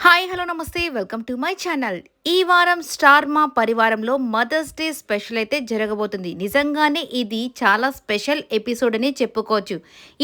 Hi hello నమస్తే welcome to my channel. ఈ వారం స్టార్ మా పరివారంలో మదర్స్ డే స్పెషల్ అయితే జరగబోతుంది. నిజంగానే ఇది చాలా స్పెషల్ ఎపిసోడ్ అని చెప్పుకోవచ్చు.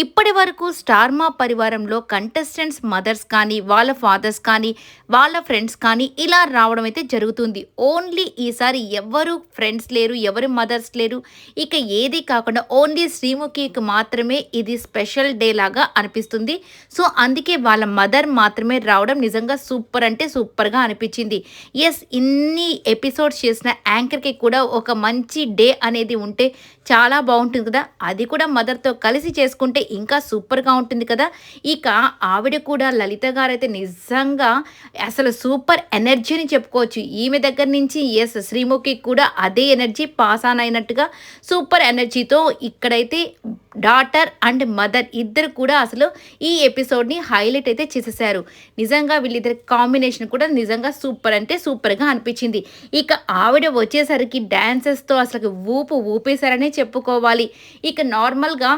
ఇప్పటి వరకు స్టార్ మా పరివారంలో కంటెస్టెంట్స్ మదర్స్ కానీ వాళ్ళ ఫాదర్స్ కానీ వాళ్ళ ఫ్రెండ్స్ కానీ ఇలా రావడం అయితే జరుగుతుంది. ఓన్లీ ఈసారి ఎవరు ఫ్రెండ్స్ లేరు, ఎవరు మదర్స్ లేరు. ఇక ఏది కాకుండా ఓన్లీ శ్రీముఖికి మాత్రమే ఇది స్పెషల్ డే లాగా అనిపిస్తుంది. సో అందుకే వాళ్ళ మదర్ మాత్రమే రావడం నిజంగా సూపర్ అంటే సూపర్గా అనిపించింది. ఎస్, ఇన్ని ఎపిసోడ్స్ చేసిన యాంకర్కి కూడా ఒక మంచి డే అనేది ఉంటే చాలా బాగుంటుంది కదా. అది కూడా మదర్తో కలిసి చేసుకుంటే ఇంకా సూపర్గా ఉంటుంది కదా. ఇక ఆవిడ కూడా లలిత గారు అయితే నిజంగా అసలు సూపర్ ఎనర్జీని చెప్పుకోవచ్చు. ఈమె దగ్గర నుంచి ఎస్ శ్రీముఖి కూడా అదే ఎనర్జీ పాస్ ఆన్ అయినట్టుగా సూపర్ ఎనర్జీతో ఇక్కడైతే డాటర్ అండ్ మదర్ ఇద్దరు కూడా అసలు ఈ ఎపిసోడ్ని హైలైట్ అయితే చేసేసారు. నిజంగా వీళ్ళిద్దరి కాంబినేషన్ కూడా నిజంగా సూపర్ అంటే సూపర్గా అనిపించింది. ఇక ఆవిడ వచ్చేసరికి డ్యాన్సెస్తో అసలు ఊపేశారనే చెప్పుకోవాలి. ఇక నార్మల్గా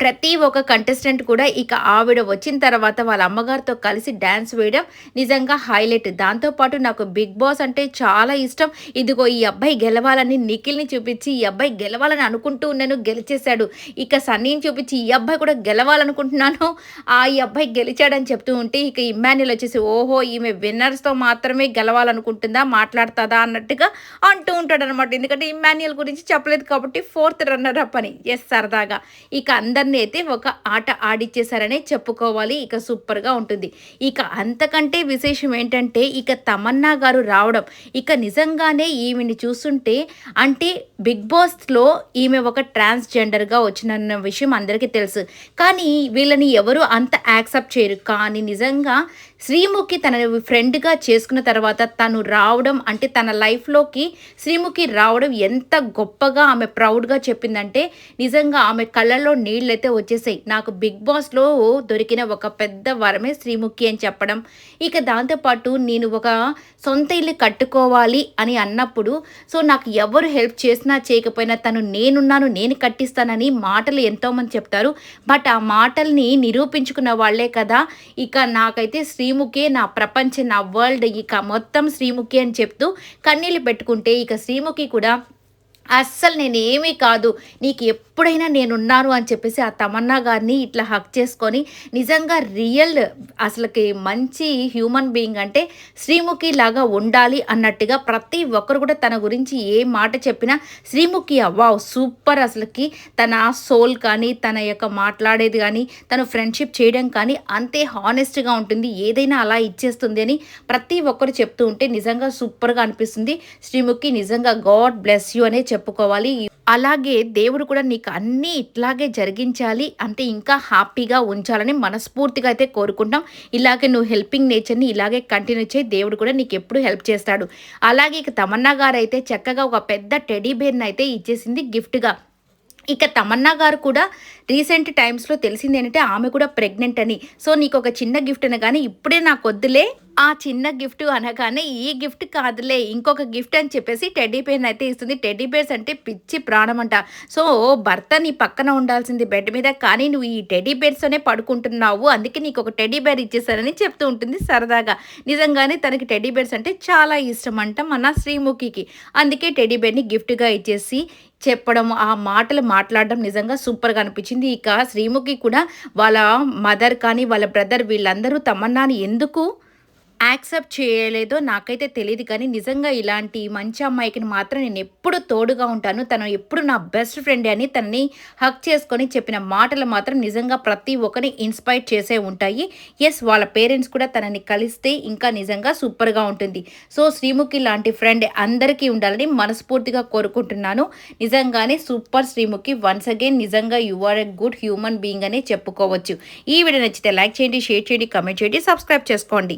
ప్రతి ఒక్క కంటెస్టెంట్ కూడా ఇక ఆవిడ వచ్చిన తర్వాత వాళ్ళ అమ్మగారితో కలిసి డ్యాన్స్ వేయడం నిజంగా హైలైట్. దాంతోపాటు నాకు బిగ్ బాస్ అంటే చాలా ఇష్టం. ఇదిగో ఈ అబ్బాయి గెలవాలని నిఖిల్ని చూపించి ఈ అబ్బాయి గెలవాలని అనుకుంటూ ఉన్నాను, గెలిచేశాడు. ఇక సన్నీని చూపించి ఈ అబ్బాయి కూడా గెలవాలనుకుంటున్నాను, ఈ అబ్బాయి గెలిచాడని చెప్తూ ఉంటే ఇక ఇమ్మాన్యుల్ వచ్చేసి ఓహో ఈమె విన్నర్స్తో మాత్రమే గెలవాలనుకుంటుందా, మాట్లాడుతుందా అన్నట్టుగా అంటూ ఉంటాడు అనమాట. ఎందుకంటే ఇమ్మాన్యుల్ గురించి చెప్పలేదు కాబట్టి 4th రన్నర్ అప్ అని. ఎస్, సరదాగా ఇక అందరినీ అయితే ఒక ఆట ఆడిచ్చేశారనే చెప్పుకోవాలి. ఇక సూపర్గా ఉంటుంది. ఇక అంతకంటే విశేషం ఏంటంటే ఇక తమన్నా గారు రావడం. ఇక నిజంగానే ఈమెని చూస్తుంటే అంటే బిగ్ బాస్లో ఈమె ఒక ట్రాన్స్జెండర్గా వచ్చిన విషయం అందరికీ తెలుసు. కానీ వీళ్ళని ఎవరు అంత యాక్సెప్ట్ చేయరు. కానీ నిజంగా శ్రీముఖి తన ఫ్రెండ్గా చేసుకున్న తర్వాత తను రావడం అంటే తన లైఫ్లోకి శ్రీముఖి రావడం ఎంత గొప్పగా ఆమె ప్రౌడ్గా చెప్పిందంటే నిజంగా ఆమె కళ్ళల్లో నీళ్ళు అయితే వచ్చేసాయి. నాకు బిగ్ బాస్లో దొరికిన ఒక పెద్ద వరమే శ్రీముఖి అని చెప్పడం. ఇక దాంతోపాటు నేను ఒక సొంత ఇల్లు కట్టుకోవాలి అని అన్నప్పుడు సో నాకు ఎవరు హెల్ప్ చేసినా చేయకపోయినా తను నేనున్నాను, నేను కట్టిస్తానని మాటలు ఎంతోమంది చెప్తారు. బట్ ఆ మాటల్ని నిరూపించుకున్న వాళ్ళే కదా. ఇక నాకైతే శ్రీముఖి నా ప్రపంచం, నా వరల్డ్, ఇక మొత్తం శ్రీముఖి అని చెప్తూ కన్నీళ్ళు పెట్టుకుంటే ఇక శ్రీముఖి కూడా అస్సలు నేనేమీ కాదు, నీకు ఎప్పుడైనా నేనున్నాను అని చెప్పేసి ఆ తమన్నా గారిని ఇట్లా హక్ చేసుకొని నిజంగా రియల్ అసలుకి మంచి హ్యూమన్ బీయింగ్ అంటే శ్రీముఖి లాగా ఉండాలి అన్నట్టుగా ప్రతి ఒక్కరు కూడా తన గురించి ఏ మాట చెప్పినా శ్రీముఖి వావ్ సూపర్, అసలుకి తన సోల్ కానీ తన యొక్క మాట్లాడేది కానీ తను ఫ్రెండ్షిప్ చేయడం కానీ అంతే హానెస్ట్గా ఉంటుంది, ఏదైనా అలా ఇచ్చేస్తుంది అని ప్రతి ఒక్కరు చెప్తూ ఉంటే నిజంగా సూపర్గా అనిపిస్తుంది. శ్రీముఖి నిజంగా గాడ్ బ్లెస్ యూ అనే చెప్పుకోవాలి. అలాగే దేవుడు కూడా నీకు అన్నీ ఇట్లాగే జరిగించాలి అంటే ఇంకా హ్యాపీగా ఉంచాలని మనస్ఫూర్తిగా అయితే కోరుకుంటాం. ఇలాగే నువ్వు హెల్పింగ్ నేచర్ని ఇలాగే కంటిన్యూ చేయి, దేవుడు కూడా నీకు ఎప్పుడు హెల్ప్ చేస్తాడు. అలాగే ఇక తమన్నా గారు అయితే చక్కగా ఒక పెద్ద టెడీ బేర్ని అయితే ఇచ్చేసింది గిఫ్ట్గా. ఇక తమన్నా గారు కూడా రీసెంట్ టైమ్స్లో తెలిసింది ఏంటంటే ఆమె కూడా ప్రెగ్నెంట్ అని. సో నీకు ఒక చిన్న గిఫ్ట్ అనగానే ఇప్పుడే నాకు వద్దులే ఆ చిన్న గిఫ్ట్ అనగానే ఈ గిఫ్ట్ కాదులే ఇంకొక గిఫ్ట్ అని చెప్పేసి టెడ్డీ బేర్ని అయితే ఇస్తుంది. టెడ్డీ బేర్స్ అంటే పిచ్చి ప్రాణం అంట. సో భర్త నీ పక్కన ఉండాల్సింది బెడ్ మీద, కానీ నువ్వు ఈ టెడ్డీ బేర్స్తోనే పడుకుంటున్నావు, అందుకే నీకు ఒక టెడ్డీ బేర్ ఇచ్చేసారని చెప్తూ ఉంటుంది సరదాగా. నిజంగానే తనకి టెడ్డీ బేర్స్ అంటే చాలా ఇష్టం అంట మన శ్రీముఖికి. అందుకే టెడ్డీ బేర్ని గిఫ్ట్గా ఇచ్చేసి చెప్పడం, ఆ మాటలు మాట్లాడడం నిజంగా సూపర్గా అనిపించింది. ఇక శ్రీముఖి కూడా వాళ్ళ మదర్ కానీ వాళ్ళ బ్రదర్ వీళ్ళందరూ తమన్నాని ఎందుకు యాక్సెప్ట్ చేయలేదో నాకైతే తెలియదు. కానీ నిజంగా ఇలాంటి మంచి అమ్మాయికి మాత్రం నేను ఎప్పుడు తోడుగా ఉంటాను, తను ఎప్పుడు నా బెస్ట్ ఫ్రెండ్ అని తనని హక్ చేసుకొని చెప్పిన మాటలు మాత్రం నిజంగా ప్రతి ఒక్కరిని ఇన్స్పైర్ చేసే ఉంటాయి. ఎస్, వాళ్ళ పేరెంట్స్ కూడా తనని కలిస్తే ఇంకా నిజంగా సూపర్గా ఉంటుంది. సో శ్రీముఖి లాంటి ఫ్రెండ్ అందరికీ ఉండాలని మనస్ఫూర్తిగా కోరుకుంటున్నాను. నిజంగానే సూపర్ శ్రీముఖి, వన్స్ అగైన్ నిజంగా you are a good human being అనే చెప్పుకోవచ్చు. ఈ వీడియో నచ్చితే లైక్ చేయండి, షేర్ చేయండి, కమెంట్ చేయండి, సబ్స్క్రైబ్ చేసుకోండి.